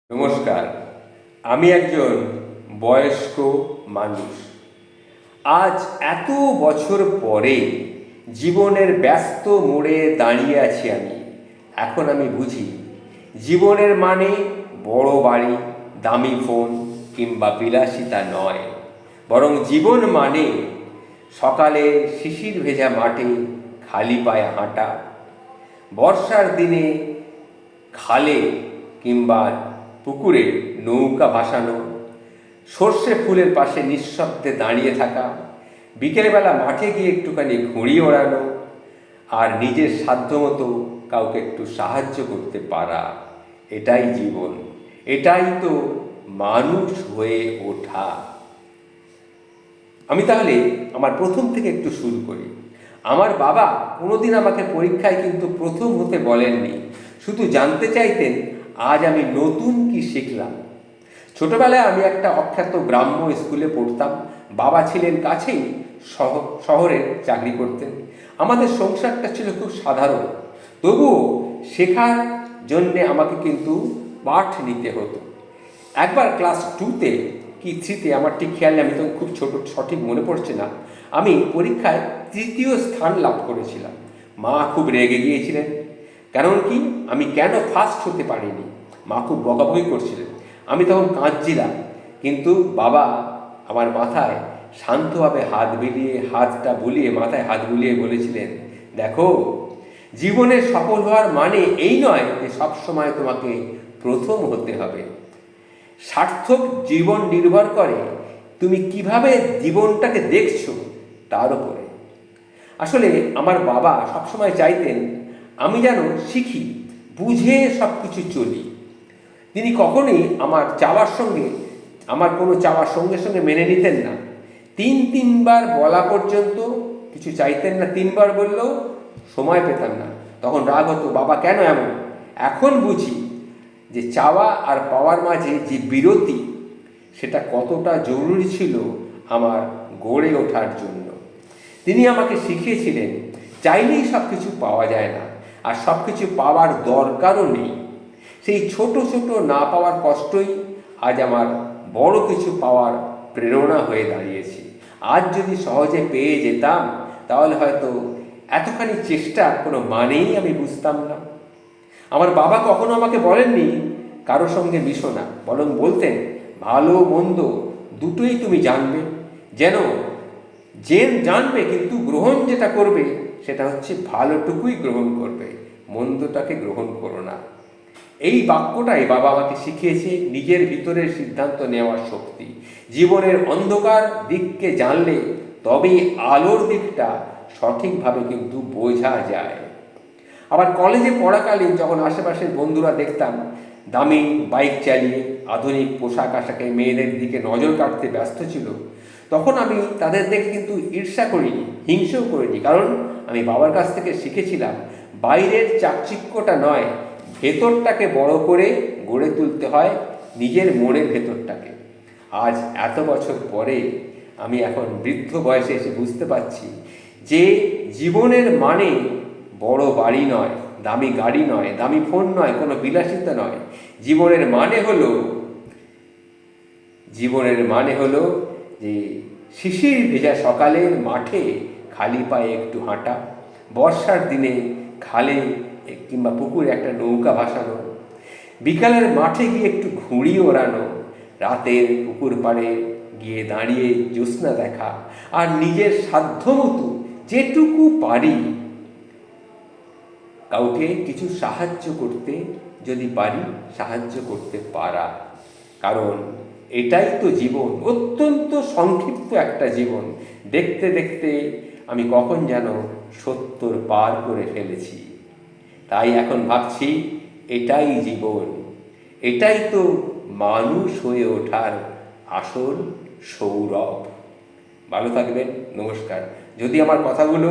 নমস্কার। আমি একজন বয়স্ক মানুষ। আজ এত বছর পরে জীবনের ব্যস্ত মোড়ে দাঁড়িয়ে আছি আমি। এখন আমি বুঝি জীবনের মানে বড় বাড়ি, দামি ফোন কিংবা বিলাসিতা নয়, বরং জীবন মানে সকালে শিশির ভেজা মাঠে খালি পায়ে হাঁটা, বর্ষার দিনে খালে কিংবা পুকুরে নৌকা ভাসানো, সর্ষে ফুলের পাশে নিঃশব্দে দাঁড়িয়ে থাকা, বিকেলবেলা মাঠে গিয়ে একটুখানি ঘুড়ি ওড়ানো, আর নিজের সাধ্যমতো কাউকে একটু সাহায্য করতে পারা। এটাই জীবন, এটাই তো মানুষ হয়ে ওঠা। আমি তাহলে আমার প্রথম থেকে একটু শুরু করি। আমার বাবা কোনোদিন আমাকে পরীক্ষায় কিন্তু প্রথম হতে বলেননি, শুধু জানতে চাইতেন আজ আমি নতুন কি শিখলাম। ছোটবেলায় আমি একটা অখ্যাত গ্রাম্য স্কুলে পড়তাম। বাবা ছিলেন কাছেই, শহরে চাকরি করতেন। আমাদের সংসারটা ছিল খুব সাধারণ, তবুও শেখার জন্যে আমাকে কিন্তু পাঠ নিতে হতো। একবার ক্লাস 2-তে কি 3-তে, আমার ঠিক খেয়াল নেই, আমি তখন খুব ছোট, সঠিক মনে পড়ছে না, আমি পরীক্ষায় 3য় স্থান লাভ করেছিলাম। মা খুব রেগে গিয়েছিলেন। কারণ কি, আমি কেন ফার্স্ট হতে পারিনি। মা খুব বকাবকি করছিলেন। আমি তখন কাঁদছিলাম, কিন্তু বাবা আমার মাথায় শান্তভাবে হাতটা বুলিয়ে মাথায় হাত বুলিয়ে বলেছিলেন, দেখো, জীবনে সফল হওয়ার মানে এই নয় যে সবসময় তোমাকে প্রথম হতে হবে। সার্থক জীবন নির্ভর করে তুমি কিভাবে জীবনটাকে দেখছো তার উপরে। আসলে আমার বাবা সবসময় চাইতেন আমি যেন শিখি, বুঝে সব কিছু চলি। তিনি কখনোই আমার কোনো চাওয়ার সঙ্গে সঙ্গে মেনে নিতেন না। তিনবার বলা পর্যন্ত কিছু চাইতেন না। 3বার বললেও সময় পেতাম না, তখন রাগ হতো, বাবা কেন এমন। এখন বুঝি যে চাওয়া আর পাওয়ার মাঝে যে বিরতি, সেটা কতটা জরুরি ছিল আমার গড়ে ওঠার জন্য। তিনি আমাকে শিখিয়েছিলেন চাইলেই সব কিছু পাওয়া যায় না, আর সব কিছু পাওয়ার দরকারও নেই। সেই ছোট ছোট না পাওয়ার কষ্টই আজ আমার বড় কিছু পাওয়ার প্রেরণা হয়ে দাঁড়িয়েছে। আজ যদি সহজে পেয়ে যেতাম, তাহলে হয়তো এতখানি চেষ্টার কোনো মানেই আমি বুঝতাম না। আমার বাবা কখনো আমাকে বলেননি কারো সঙ্গে মিশো না, বরং বলতেন ভালো মন্দ দুটোই তুমি জানবে, যেন জানবে, কিন্তু গ্রহণ যেটা করবে সেটা হচ্ছে ভালোটুকুই গ্রহণ করবে, মন্দটাকে গ্রহণ করো না। এই বাক্যটাই বাবা আমাকে শিখিয়েছে নিজের ভিতরের সিদ্ধান্ত নেওয়ার শক্তি। জীবনের অন্ধকার দিককে জানলে তবেই আলোর দিকটা সঠিকভাবে কিন্তু বোঝা যায়। আবার কলেজে পড়াকালীন যখন আশেপাশের বন্ধুরা দেখতাম দামি বাইক চালিয়ে আধুনিক পোশাক আশাকে মেয়েদের দিকে নজর কাটতে ব্যস্ত ছিল, তখন আমি তাদের দেখে কিন্তু ঈর্ষা করিনি, হিংসেও করিনি। কারণ আমি বাবার কাছ থেকে শিখেছিলাম বাইরের চাকচিক্যটা নয়, ভেতরটাকে বড় করে গড়ে তুলতে হয়, নিজের মনের ভেতরটাকে। আজ এত বছর পরে আমি এখন বৃদ্ধ বয়সে এসে বুঝতে পারছি যে জীবনের মানে বড় বাড়ি নয়, দামি গাড়ি নয়, দামি ফোন নয়, কোনো বিলাসিতা নয়। জীবনের মানে হলো যে শিশির ভেজা সকালের মাঠে খালি পায়ে একটু হাঁটা, বর্ষার দিনে খালে কিংবা পুকুরে একটা নৌকা ভাসানো, বিকালের মাঠে গিয়ে একটু ঘুড়ি ওড়ানো, রাতের পুকুর পাড়ে গিয়ে দাঁড়িয়ে জ্যোৎস্না দেখা, আর নিজের সাধ্যমতো যেটুকু পারি কাউকে কিছু সাহায্য করতে, যদি পারি সাহায্য করতে পারা। কারণ এটাই তো জীবন, অত্যন্ত সংক্ষিপ্ত একটা জীবন। দেখতে দেখতে আমি কখন যেন 70 পার করে ফেলেছি। তাই এখন ভাবছি এটাই জীবন, এটাই তো মানুষ হয়ে ওঠার আসল সৌরভ। ভালো থাকবেন, নমস্কার। যদি আমার কথাগুলো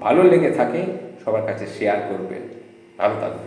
ভালো লেগে থাকে সবার কাছে শেয়ার করবেন। ভালো থাকবেন।